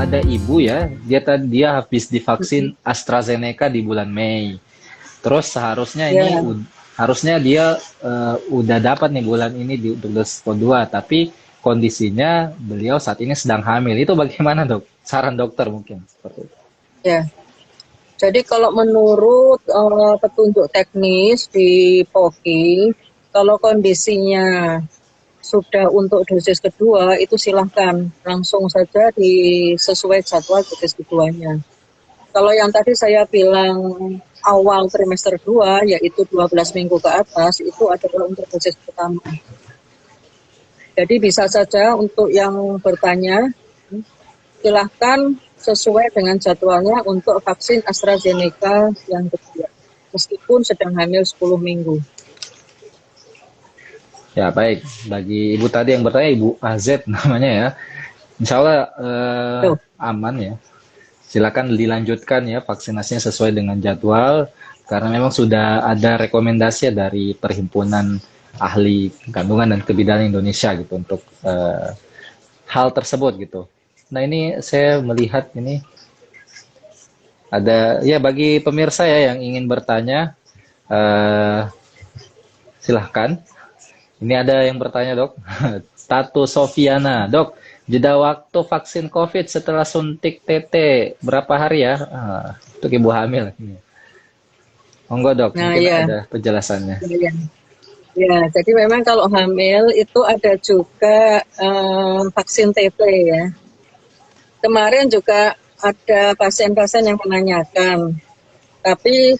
ada ibu ya, dia habis divaksin AstraZeneca di bulan Mei. Terus seharusnya ini Ya, harusnya dia udah dapat nih bulan ini untuk dosis kedua, tapi kondisinya beliau saat ini sedang hamil. Itu bagaimana dok? Saran dokter mungkin seperti itu. ya. Jadi kalau menurut petunjuk teknis di POKI, kalau kondisinya sudah untuk dosis kedua, itu silahkan langsung saja sesuai jadwal dosis keduanya. Kalau yang tadi saya bilang awal trimester 2, yaitu 12 minggu ke atas, itu adalah untuk dosis pertama. Jadi bisa saja untuk yang bertanya, silahkan sesuai dengan jadwalnya untuk vaksin AstraZeneca yang kedua, meskipun sedang hamil 10 minggu. Ya baik, bagi ibu tadi yang bertanya Ibu AZ namanya ya, Insya Allah Tuh, aman ya. Silakan dilanjutkan ya vaksinasinya sesuai dengan jadwal karena memang sudah ada rekomendasi dari Perhimpunan Ahli Kandungan dan Kebidanan Indonesia gitu untuk hal tersebut gitu. Nah ini saya melihat ini ada ya bagi pemirsa ya yang ingin bertanya eh, silahkan. Ini ada yang bertanya dok. Tatu Sofiana dok. Jeda waktu vaksin COVID setelah suntik TT berapa hari ya? Untuk ibu hamil. Monggo dok, nah mungkin ya, ada penjelasannya. ya, ya. Jadi memang kalau hamil itu ada juga vaksin TT ya. Kemarin juga ada pasien-pasien yang menanyakan, tapi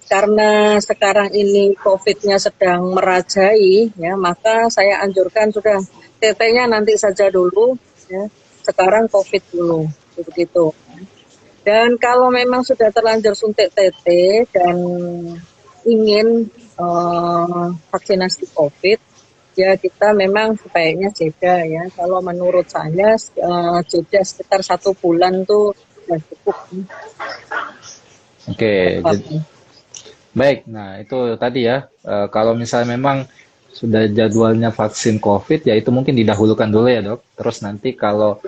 karena sekarang ini COVID-nya sedang merajai, ya, maka saya anjurkan sudah TT-nya nanti saja dulu, ya. Sekarang COVID dulu, begitu. Dan kalau memang sudah terlanjur suntik TT dan ingin vaksinasi COVID, ya kita memang sebaiknya jeda ya. Kalau menurut saya jeda sekitar 1 bulan tuh sudah cukup. Oke, baik. Nah itu tadi ya. Kalau misalnya memang sudah jadwalnya vaksin COVID, ya itu mungkin didahulukan dulu ya dok. Terus nanti kalau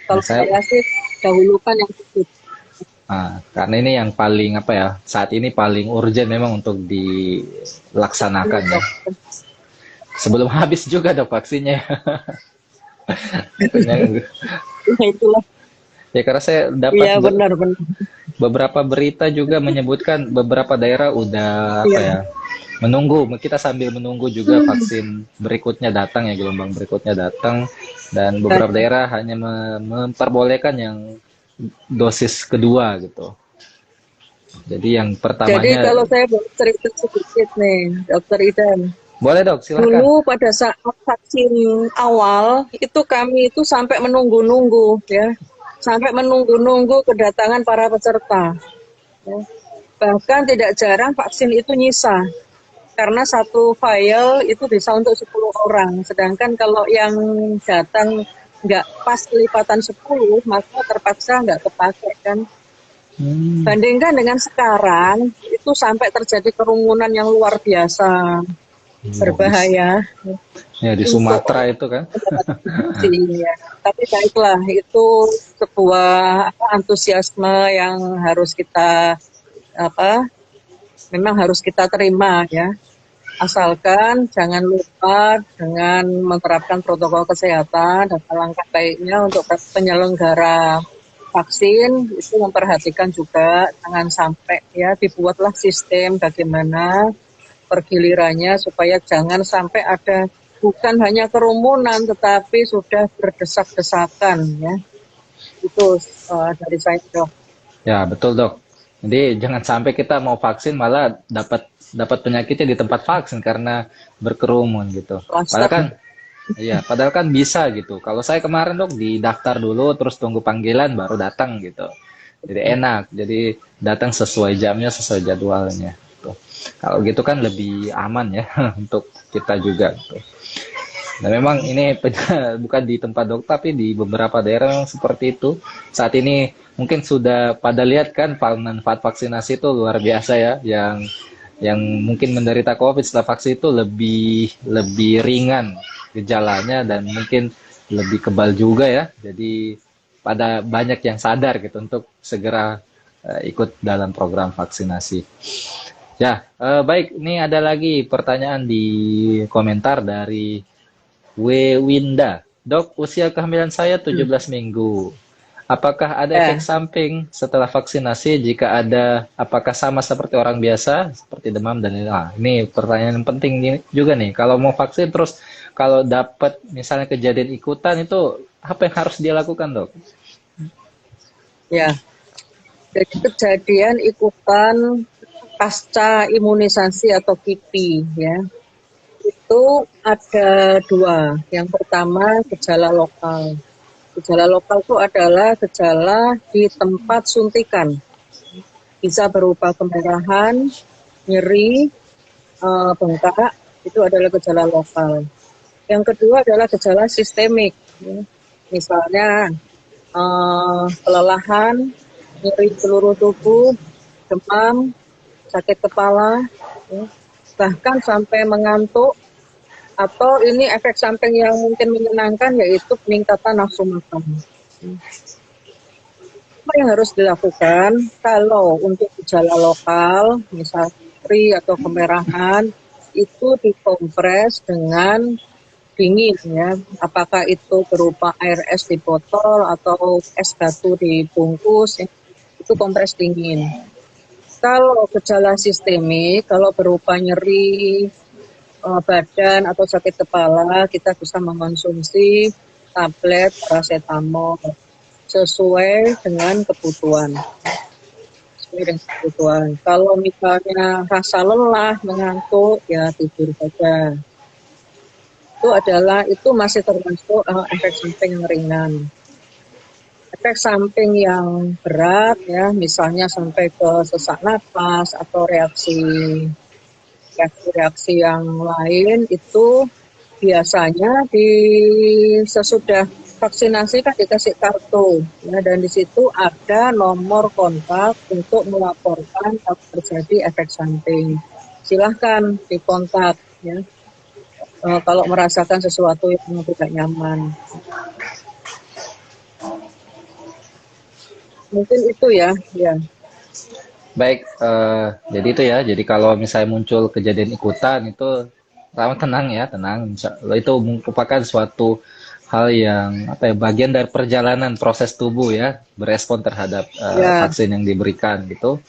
Kalau saya saya sih dahulukan yang COVID. karena ini yang paling apa ya, saat ini paling urgent memang untuk dilaksanakan ya. Sebelum habis juga dok vaksinnya. Katanya, Ya itulah, ya karena saya dapat iya benar-benar. beberapa berita juga menyebutkan beberapa daerah udah apa Iya. ya, menunggu. Kita sambil menunggu juga vaksin berikutnya datang ya, gelombang berikutnya datang. Dan beberapa daerah hanya memperbolehkan yang dosis kedua gitu. Jadi yang Jadi pertamanya, kalau saya boleh cerita sedikit nih, Dokter Idan. boleh dok, silahkan. Dulu pada saat vaksin awal itu kami itu sampai menunggu-nunggu ya, sampai menunggu-nunggu kedatangan para peserta. Ya. Bahkan tidak jarang vaksin itu nyisa karena satu file itu bisa untuk 10 orang. Sedangkan kalau yang datang nggak pas kelipatan 10, maka terpaksa nggak kepakai kan. Hmm, Bandingkan dengan sekarang, itu sampai terjadi kerumunan yang luar biasa, oh, berbahaya ya di untuk Sumatera itu kan. mendapatkan vaksin. Ya. Tapi baiklah, itu sebuah antusiasme yang harus kita apa? Memang harus kita terima ya. Asalkan jangan lupa dengan menerapkan protokol kesehatan dan langkah baiknya untuk penyelenggara vaksin itu memperhatikan juga jangan sampai ya dibuatlah sistem bagaimana pergilirannya supaya jangan sampai ada bukan hanya kerumunan tetapi sudah berdesak-desakan ya. Itu dari saya dok. Ya betul dok. Jadi jangan sampai kita mau vaksin malah dapat dapat penyakitnya di tempat vaksin karena berkerumun gitu. Padahal Cluster. kan, iya, padahal kan bisa gitu. Kalau saya kemarin dok didaftar dulu terus tunggu panggilan baru datang gitu. Jadi enak. Jadi datang sesuai jamnya, sesuai jadwalnya. Tuh. Kalau gitu kan lebih aman ya untuk kita juga. Gitu. Nah memang ini bukan di tempat dokter tapi di beberapa daerah memang seperti itu. Saat ini mungkin sudah pada lihat kan manfaat vaksinasi itu luar biasa ya. Yang mungkin menderita COVID setelah vaksin itu lebih lebih ringan gejalanya dan mungkin lebih kebal juga ya. Jadi pada banyak yang sadar gitu untuk segera ikut dalam program vaksinasi. Ya, baik. Ini ada lagi pertanyaan di komentar dari Winda. Dok, usia kehamilan saya 17 minggu. Apakah ada efek Ya, samping setelah vaksinasi? Jika ada, apakah sama seperti orang biasa, seperti demam dan lain-lain? Nah, ini pertanyaan yang penting juga nih. Kalau mau vaksin terus, kalau dapat misalnya kejadian ikutan itu apa yang harus dia lakukan, dok? ya. Jadi kejadian ikutan pasca imunisasi atau KIPI ya. Itu ada dua. Yang pertama gejala lokal. Gejala lokal itu adalah gejala di tempat suntikan. Bisa berupa kemerahan, nyeri, bengkak, itu adalah gejala lokal. Yang kedua adalah gejala sistemik. Ya. Misalnya kelelahan, nyeri seluruh tubuh, demam, sakit kepala, ya. Bahkan sampai mengantuk, atau ini efek samping yang mungkin menyenangkan yaitu peningkatan nafsu makan. Apa yang harus dilakukan kalau untuk gejala lokal, misalnya nyeri atau kemerahan, itu dikompres dengan dingin ya. Apakah itu berupa air es di botol atau es batu dibungkus, ya. Itu kompres dingin. Kalau gejala sistemik, kalau berupa nyeri badan atau sakit kepala, kita bisa mengonsumsi tablet paracetamol sesuai dengan kebutuhan. Kalau misalnya rasa lelah, mengantuk, ya tidur saja. Itu masih termasuk efek samping yang ringan. Efek samping yang berat ya, misalnya sampai ke sesak napas atau reaksi yang lain itu biasanya sesudah vaksinasi kan dikasih kartu ya, dan di situ ada nomor kontak untuk melaporkan kalau terjadi efek samping. Silahkan dikontak ya kalau merasakan sesuatu yang tidak nyaman. Mungkin itu ya. Baik, jadi itu ya. Jadi kalau misalnya muncul kejadian ikutan itu pertama tenang ya, tenang. Itu merupakan suatu hal yang apa ya, bagian dari perjalanan proses tubuh ya, berespon terhadap Ya, vaksin yang diberikan gitu.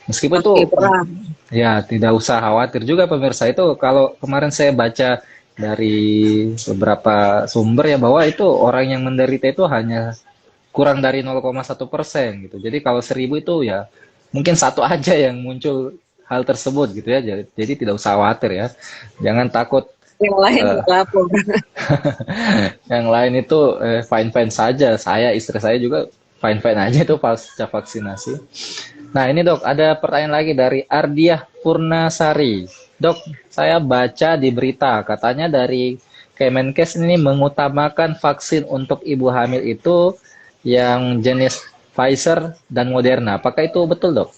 Meskipun itu pakai perang. ya tidak usah khawatir juga pemirsa, itu kalau kemarin saya baca dari beberapa sumber ya bahwa itu orang yang menderita itu hanya kurang dari 0,1% gitu. Jadi kalau 1.000 itu ya mungkin satu aja yang muncul hal tersebut gitu ya. Jadi tidak usah khawatir ya. Jangan takut. Yang lain eh, lapor. yang lain itu fine-fine saja. Istri saya juga fine-fine aja itu pasca vaksinasi. Nah ini dok, ada pertanyaan lagi dari Ardiah Purnasari. Dok, saya baca di berita katanya dari Kemenkes ini mengutamakan vaksin untuk ibu hamil itu yang jenis Pfizer dan Moderna. Apakah itu betul, dok?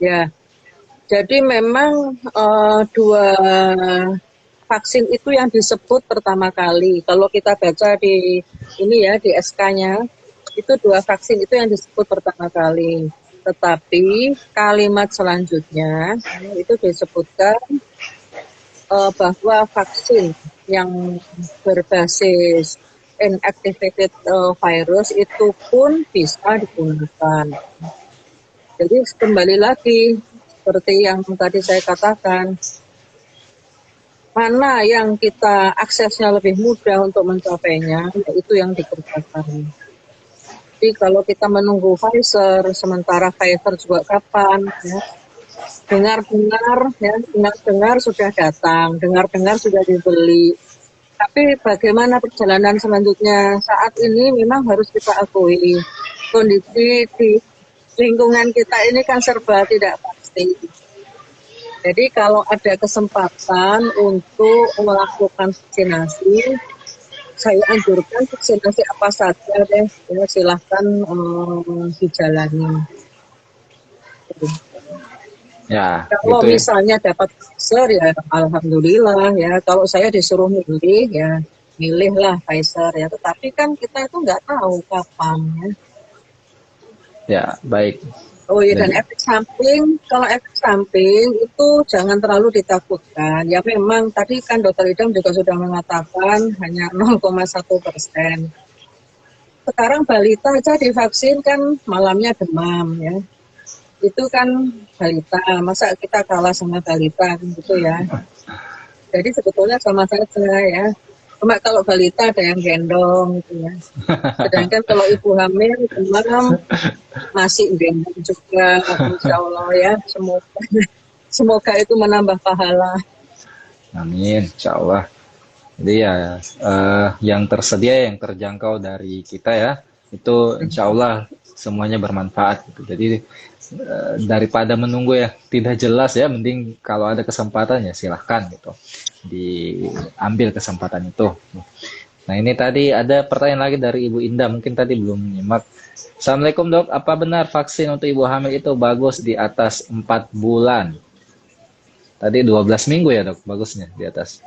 Ya, jadi memang dua vaksin itu yang disebut pertama kali. Kalau kita baca di SK-nya, itu dua vaksin itu yang disebut pertama kali. Tetapi kalimat selanjutnya itu disebutkan bahwa vaksin yang berbasis inactivated virus itu pun bisa digunakan. Jadi kembali lagi seperti yang tadi saya katakan, mana yang kita aksesnya lebih mudah untuk mencapainya, itu yang dikerjakan. Jadi kalau kita menunggu Pfizer, sementara Pfizer juga kapan, ya, dengar-dengar sudah datang, dengar-dengar sudah dibeli. Tapi bagaimana perjalanan selanjutnya? Saat ini memang harus kita akui kondisi di lingkungan kita ini kan serba tidak pasti. Jadi kalau ada kesempatan untuk melakukan vaksinasi, saya anjurkan vaksinasi apa saja deh, ya, silahkan dijalani. Ya, Kalau gitu ya. misalnya dapat Pfizer ya alhamdulillah ya. Kalau saya disuruh milih ya milihlah Pfizer ya. Tetapi kan kita itu nggak tahu kapan ya. Ya, baik. Oh iya, dan Jadi, efek samping, kalau efek samping itu jangan terlalu ditakutkan. Ya memang tadi kan Dokter Idam juga sudah mengatakan hanya 0,1%. Sekarang balita aja divaksin kan malamnya demam ya. Itu kan balita, masa kita kalah sama balita kan gitu ya. Jadi sebetulnya sama saja ya. Cuma kalau balita ada yang gendong gitu ya. Sedangkan kalau ibu hamil demam masih gendong juga, insya Allah ya. Semoga itu menambah pahala. amin, insya Allah. Jadi ya, yang tersedia, yang terjangkau dari kita ya, itu insya Allah semuanya bermanfaat gitu. Jadi daripada menunggu ya tidak jelas ya, mending kalau ada kesempatan ya silahkan gitu, diambil kesempatan itu. Nah ini tadi ada pertanyaan lagi dari Ibu Indah, mungkin tadi belum menyimak. Assalamualaikum dok, apa benar vaksin untuk ibu hamil itu bagus di atas 4 bulan? Tadi 12 minggu ya dok, bagusnya di atas.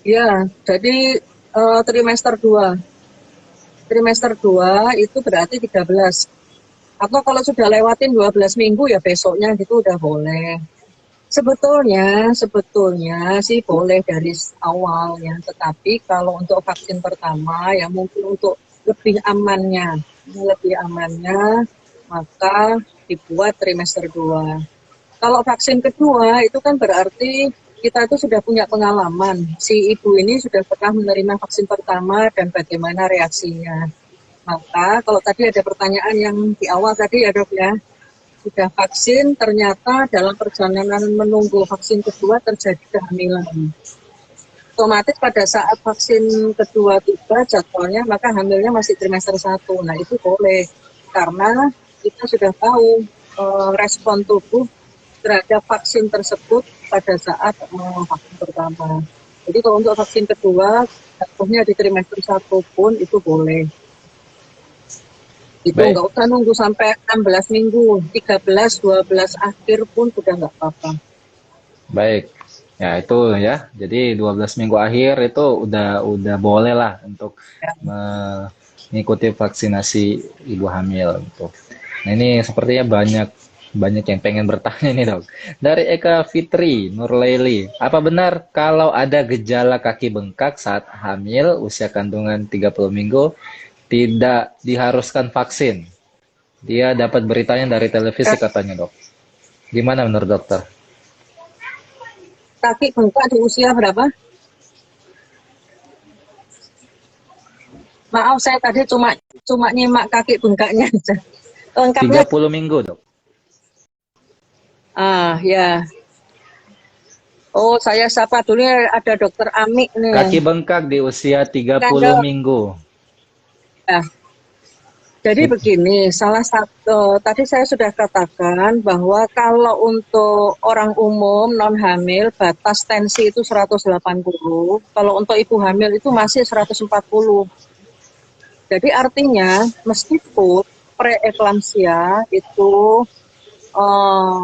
Ya, jadi trimester 2. Trimester 2 itu berarti 13. Atau kalau sudah lewatin 12 minggu ya besoknya gitu udah boleh. Sebetulnya sih boleh dari awal ya, tetapi kalau untuk vaksin pertama ya mungkin untuk lebih amannya maka dibuat trimester 2. Kalau vaksin kedua itu kan berarti kita itu sudah punya pengalaman. Si ibu ini sudah pernah menerima vaksin pertama dan bagaimana reaksinya. Maka kalau tadi ada pertanyaan yang di awal tadi ya dok ya, sudah vaksin ternyata dalam perjalanan menunggu vaksin kedua terjadi kehamilan. Otomatis pada saat vaksin kedua tiba jadwalnya maka hamilnya masih trimester 1. Nah itu boleh karena kita sudah tahu respon tubuh terhadap vaksin tersebut pada saat vaksin pertama. Jadi kalau untuk vaksin kedua jatuhnya di trimester 1 pun itu boleh. Itu Baik, nggak usah nunggu sampai 16 minggu, 13, 12 akhir pun sudah nggak apa-apa. baik. Ya itu ya. Jadi 12 minggu akhir itu udah boleh lah untuk mengikuti vaksinasi ibu hamil gitu. Nah, ini sepertinya banyak banyak yang pengen bertanya nih, Dok. Dari Eka Fitri Nurlaili, apa benar kalau ada gejala kaki bengkak saat hamil usia kandungan 30 minggu tidak diharuskan vaksin? Dia dapat beritanya dari televisi katanya, Dok. Gimana menurut dokter? Kaki bengkak di usia berapa? Maaf, saya tadi cuma nyimak kaki bengkaknya aja. Lengkapnya 30 minggu, Dok. ya. Oh, saya sapa dulu ya, ada dokter Amik Kaki nih. bengkak di usia Kan 30 dok. minggu. Ya. Jadi begini, salah satu tadi saya sudah katakan bahwa kalau untuk orang umum non hamil batas tensi itu 180, kalau untuk ibu hamil itu masih 140. Jadi artinya meskipun preeklamsia itu eh,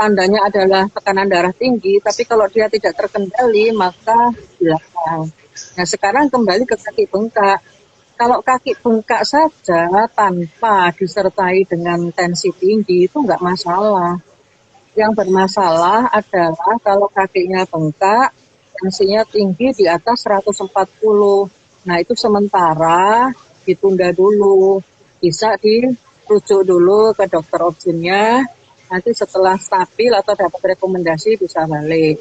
tandanya adalah tekanan darah tinggi, tapi kalau dia tidak terkendali maka silakan. Nah sekarang kembali ke kaki bengkak. Kalau kaki bengkak saja tanpa disertai dengan tensi tinggi itu nggak masalah. Yang bermasalah adalah kalau kakinya bengkak, tensinya tinggi di atas 140. Nah itu sementara ditunda dulu. Bisa dirujuk dulu ke dokter objinnya. Nanti setelah stabil atau dapat rekomendasi bisa balik.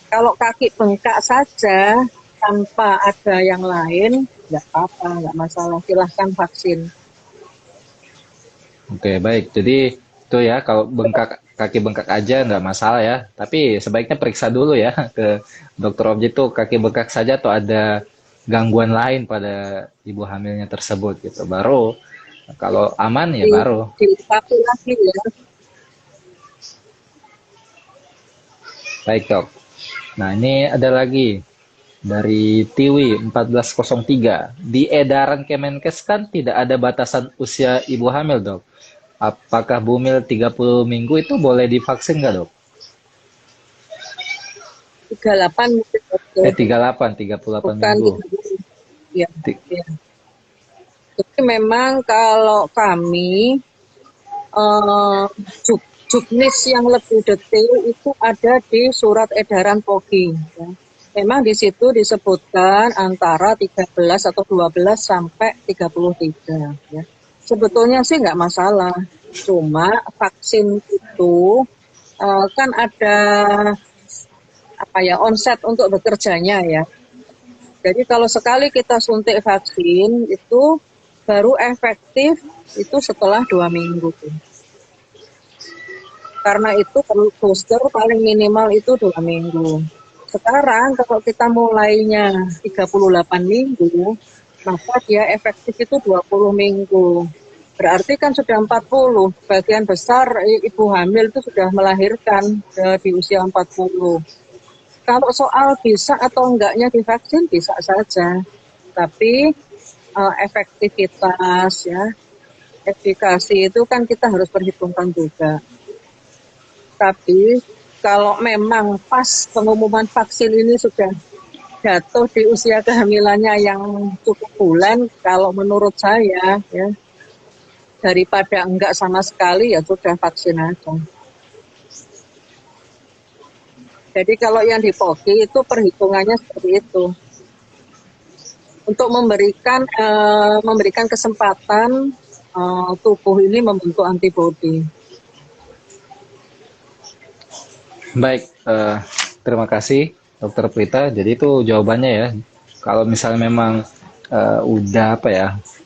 Kalau kaki bengkak saja tanpa ada yang lain, nggak apa-apa, nggak masalah. Silahkan vaksin. Oke, baik. Jadi itu ya, kalau kaki bengkak aja nggak masalah ya. Tapi sebaiknya periksa dulu ya ke dokter objek tuh kaki bengkak saja atau ada gangguan lain pada ibu hamilnya tersebut gitu. Baru kalau aman ya baru. Dilengkapi lagi ya. Baik dok. Nah ini ada lagi dari Tiwi 1403. Di edaran Kemenkes kan tidak ada batasan usia ibu hamil dok. Apakah bumil 30 minggu itu boleh divaksin nggak dok? 38 mungkin, dokter. 38 Bukan minggu. 30. Ya, Ti- ya. Jadi memang kalau kami juknis yang lebih detail itu ada di surat edaran POGI. Ya. Memang di situ disebutkan antara 13 atau 12 sampai 33. Ya. Sebetulnya sih nggak masalah. Cuma vaksin itu kan ada onset untuk bekerjanya ya. Jadi kalau sekali kita suntik vaksin itu baru efektif itu setelah 2 minggu. Karena itu booster paling minimal itu 2 minggu. Sekarang kalau kita mulainya 38 minggu, maka dia efektif itu 20 minggu. Berarti kan sudah 40. Bagian besar ibu hamil itu sudah melahirkan di usia 40. Kalau soal bisa atau enggaknya divaksin, bisa saja. Tapi efektivitas, ya, efikasi itu kan kita harus perhitungkan juga. Tapi kalau memang pas pengumuman vaksin ini sudah jatuh di usia kehamilannya yang cukup bulan, kalau menurut saya ya daripada enggak sama sekali ya sudah vaksin aja. Jadi kalau yang di POGI itu perhitungannya seperti itu. Untuk memberikan kesempatan tubuh ini membentuk antibodi. Baik, terima kasih Dokter Prita. Jadi itu jawabannya ya. Kalau misalnya memang udah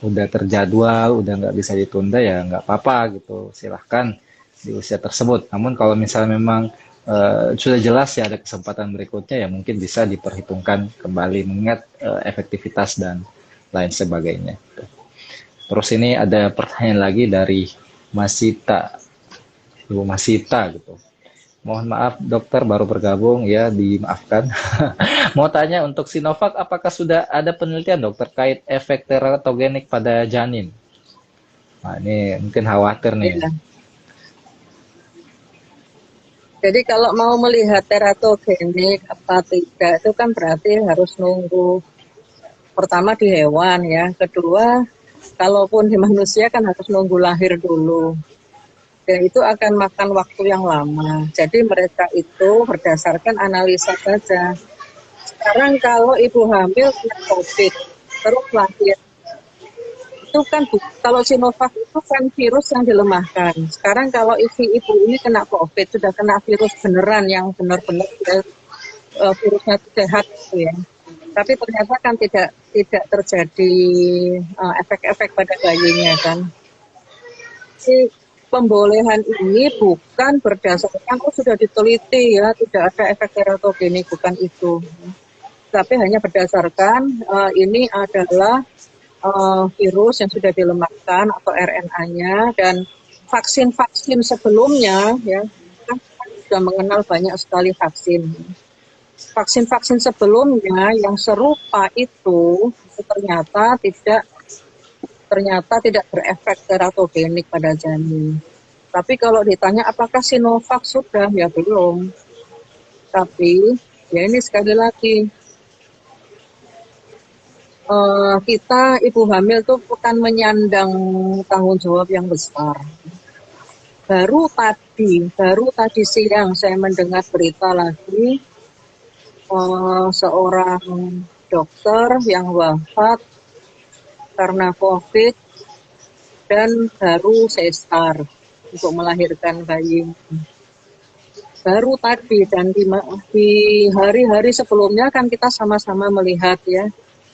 udah terjadwal, udah nggak bisa ditunda ya nggak apa-apa gitu. Silahkan di usia tersebut. Namun kalau misalnya memang sudah jelas ya ada kesempatan berikutnya ya mungkin bisa diperhitungkan kembali mengingat efektivitas dan lain sebagainya. Terus ini ada pertanyaan lagi dari Masita, Ibu Masita gitu. Mohon maaf dokter baru bergabung ya dimaafkan. Mau tanya untuk Sinovac apakah sudah ada penelitian dok terkait efek teratogenik pada janin? Nah ini mungkin khawatir nih. Ya. Jadi kalau mau melihat teratogenik apa tidak itu kan berarti harus nunggu pertama di hewan ya, kedua kalaupun di manusia kan harus nunggu lahir dulu. Dan itu akan makan waktu yang lama. Jadi mereka itu berdasarkan analisa saja. Sekarang kalau ibu hamil kena COVID, terus lahir, itu kan kalau Sinovac itu kan virus yang dilemahkan. Sekarang kalau isi ibu ini kena COVID, sudah kena virus beneran yang benar-benar virusnya sehat gitu ya. Tapi ternyata kan tidak terjadi efek-efek pada bayinya kan. Jadi pembolehan ini bukan berdasarkan sudah diteliti ya tidak ada efek teratogenik, bukan itu. Tapi hanya berdasarkan ini adalah virus yang sudah dilemahkan atau RNA-nya dan vaksin-vaksin sebelumnya ya kan sudah mengenal banyak sekali vaksin. Vaksin-vaksin sebelumnya yang serupa itu ternyata tidak berefek teratogenik pada janin. Tapi kalau ditanya apakah Sinovac sudah, ya belum. Tapi ya ini sekali lagi kita ibu hamil tuh akan menyandang tanggung jawab yang besar. Baru tadi siang saya mendengar berita lagi seorang dokter yang wafat karena COVID dan baru sesar untuk melahirkan bayi. Baru tadi dan di hari-hari sebelumnya kan kita sama-sama melihat ya,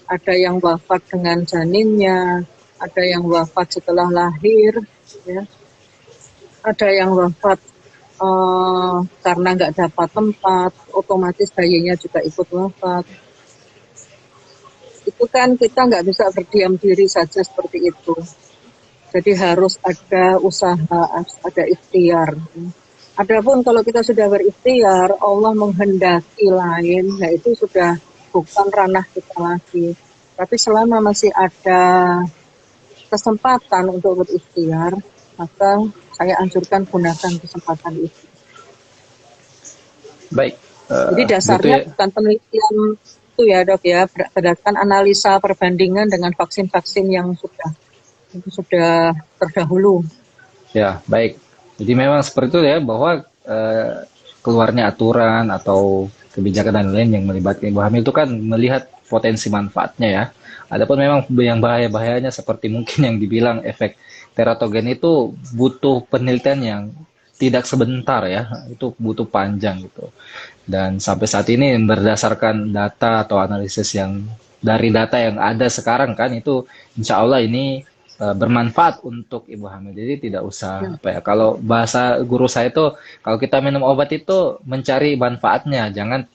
ada yang wafat dengan janinnya, ada yang wafat setelah lahir, ya, ada yang wafat karena nggak dapat tempat, otomatis bayinya juga ikut wafat. Itu kan kita nggak bisa berdiam diri saja seperti itu. Jadi harus ada usaha, ada ikhtiar. Adapun kalau kita sudah berikhtiar, Allah menghendaki lain, ya itu sudah bukan ranah kita lagi. Tapi selama masih ada kesempatan untuk berikhtiar, maka saya anjurkan gunakan kesempatan itu. Baik, Jadi gitu dasarnya ya. bukan penelitian itu ya dok ya, berdasarkan analisa perbandingan dengan vaksin-vaksin yang sudah terdahulu. Ya, baik. Jadi memang seperti itu ya, bahwa keluarnya aturan atau kebijakan dan lain yang melibatkan ibu hamil itu kan melihat potensi manfaatnya ya. Adapun memang yang bahaya-bahayanya seperti mungkin yang dibilang efek teratogen itu butuh penelitian yang tidak sebentar ya, itu butuh panjang gitu. Dan sampai saat ini berdasarkan data atau analisis yang dari data yang ada sekarang kan itu insya Allah ini bermanfaat untuk ibu hamil. Jadi tidak usah apa ya. Kalau bahasa guru saya itu kalau kita minum obat itu mencari manfaatnya, jangan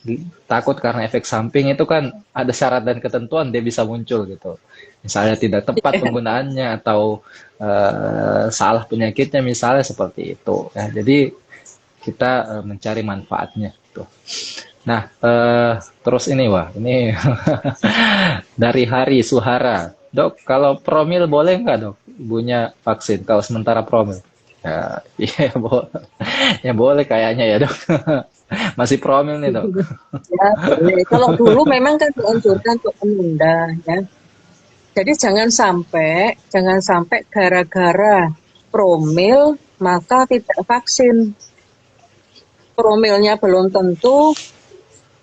takut karena efek samping itu kan ada syarat dan ketentuan dia bisa muncul gitu. Misalnya tidak tepat penggunaannya atau salah penyakitnya misalnya seperti itu. Ya, jadi kita mencari manfaatnya tuh. Nah, terus ini wah, ini dari Hari Suhara. Dok, kalau promil boleh nggak dok? Ibunya vaksin, kalau sementara promil. Ya, iya boleh. Ya boleh kayaknya ya dok. Masih promil nih dok. Ya, boleh. Kalau dulu memang kan dianjurkan untuk menunda ya. Jadi jangan sampai gara-gara promil maka tidak vaksin. Promilnya belum tentu,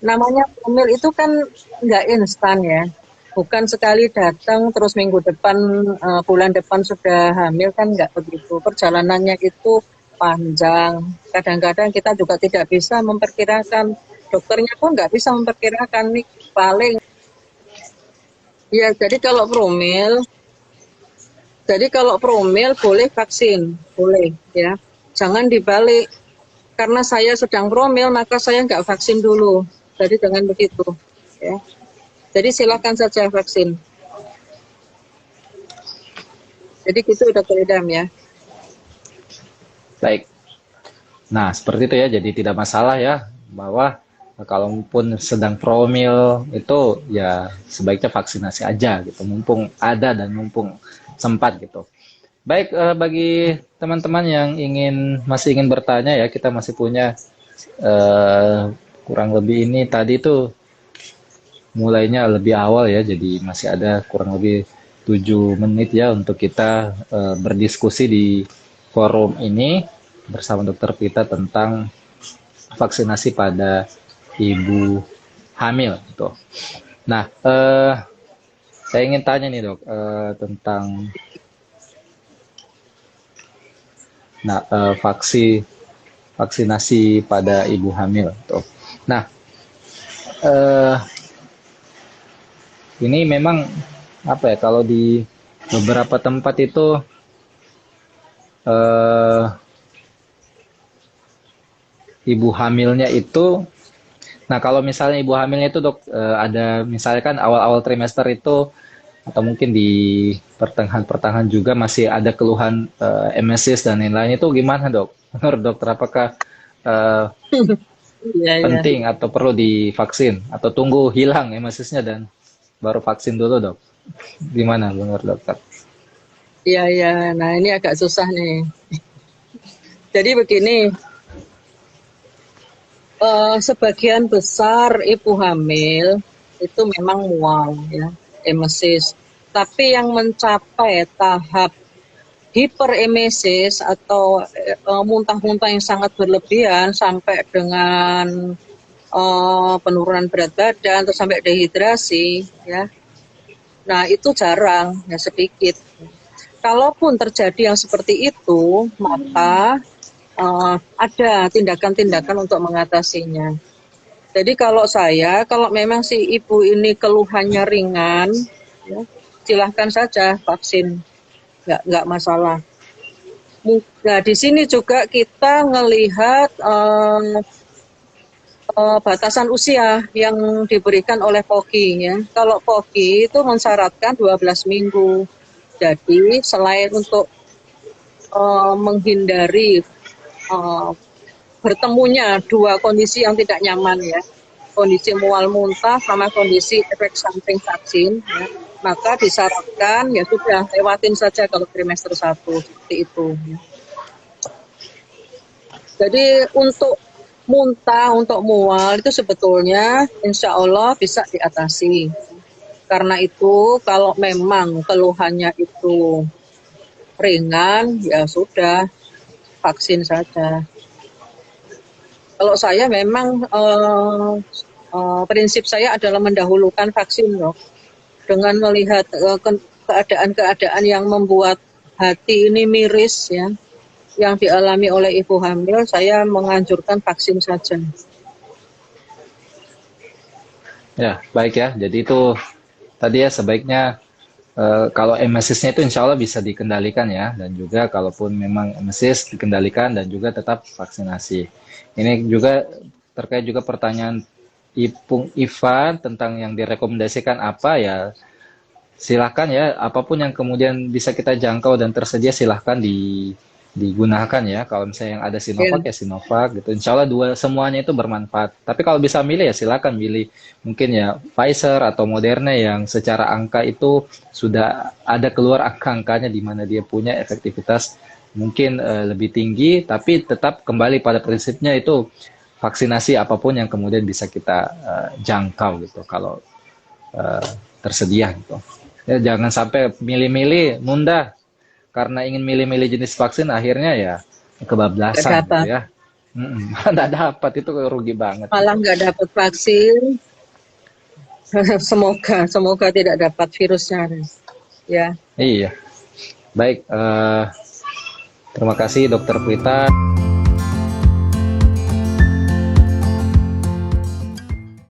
namanya promil itu kan nggak instan ya. Bukan sekali datang terus minggu depan, bulan depan sudah hamil kan nggak begitu. Perjalanannya itu panjang. Kadang-kadang kita juga tidak bisa memperkirakan, dokternya pun nggak bisa memperkirakan nih paling. Ya, jadi kalau promil boleh vaksin, boleh ya. Jangan dibalik, karena saya sedang promil maka saya nggak vaksin dulu. Jadi jangan begitu ya. Jadi silakan saja vaksin. Jadi gitu udah Idam ya. Baik. Nah, seperti itu ya. Jadi tidak masalah ya bahwa kalaupun sedang promil itu ya sebaiknya vaksinasi aja gitu. Mumpung ada dan mumpung sempat gitu. Baik, bagi teman-teman yang masih ingin bertanya ya, kita masih punya eh, kurang lebih ini tadi tuh mulainya lebih awal ya, jadi masih ada kurang lebih 7 menit ya untuk kita berdiskusi di forum ini bersama Dokter Pita tentang vaksinasi pada ibu hamil gitu. Nah, saya ingin tanya nih dok tentang vaksinasi pada ibu hamil tuh. Nah, eh, ini memang apa ya kalau di beberapa tempat itu eh, ibu hamilnya itu, nah kalau misalnya ibu hamilnya itu dok ada misalkan awal-awal trimester itu atau mungkin di pertengahan-pertengahan juga masih ada keluhan emesis dan lain-lain itu gimana dok? Menurut dokter apakah eh, Iya, iya. penting atau perlu divaksin atau tunggu hilang emesisnya dan baru vaksin dulu dok? Gimana menurut dokter? Iya, iya. Nah, ini agak susah nih. Jadi begini, sebagian besar ibu hamil itu memang mual ya, emesis. Tapi yang mencapai tahap hiperemesis atau muntah-muntah yang sangat berlebihan sampai dengan penurunan berat badan atau sampai dehidrasi ya. Nah, itu jarang, ya sedikit. Kalaupun terjadi yang seperti itu, maka ada tindakan-tindakan untuk mengatasinya. Jadi kalau memang si ibu ini keluhannya ringan, ya, silahkan saja vaksin, nggak masalah. Nah, di sini juga kita ngelihat batasan usia yang diberikan oleh POGI ya. Kalau POGI itu mensyaratkan 12 minggu. Jadi selain untuk menghindari bertemunya dua kondisi yang tidak nyaman ya, kondisi mual muntah sama kondisi efek samping vaksin ya, maka disarankan ya sudah lewatin saja kalau trimester 1 seperti itu ya. Jadi untuk muntah, untuk mual itu sebetulnya insya Allah bisa diatasi. Karena itu kalau memang keluhannya itu ringan, ya sudah vaksin saja. Kalau saya memang prinsip saya adalah mendahulukan vaksin, dok. Dengan melihat keadaan-keadaan yang membuat hati ini miris ya, yang dialami oleh ibu hamil, saya menganjurkan vaksin saja. Ya, baik ya. Jadi itu tadi ya sebaiknya kalau emesisnya itu insya Allah bisa dikendalikan ya, dan juga kalaupun memang emesis dikendalikan dan juga tetap vaksinasi. Ini juga terkait juga pertanyaan Ipung Ivan tentang yang direkomendasikan apa ya, silahkan ya, apapun yang kemudian bisa kita jangkau dan tersedia silahkan digunakan ya. Kalau misalnya yang ada Sinovac Ya, ya Sinovac gitu. Insya Allah dua semuanya itu bermanfaat. Tapi kalau bisa milih ya silahkan milih mungkin ya Pfizer atau Moderna yang secara angka itu sudah ada keluar angka-angkanya di mana dia punya efektivitas mungkin lebih tinggi, tapi tetap kembali pada prinsipnya itu vaksinasi apapun yang kemudian bisa kita jangkau gitu kalau eh, tersedia gitu. Ya, jangan sampai milih-milih nunda karena ingin milih-milih jenis vaksin akhirnya ya nggak kebablasan gitu dapat. ya. Nggak dapat itu rugi banget Malah gitu. nggak dapat vaksin. Semoga tidak dapat virusnya. Ya. Iya, baik. Terima kasih Dokter Prita.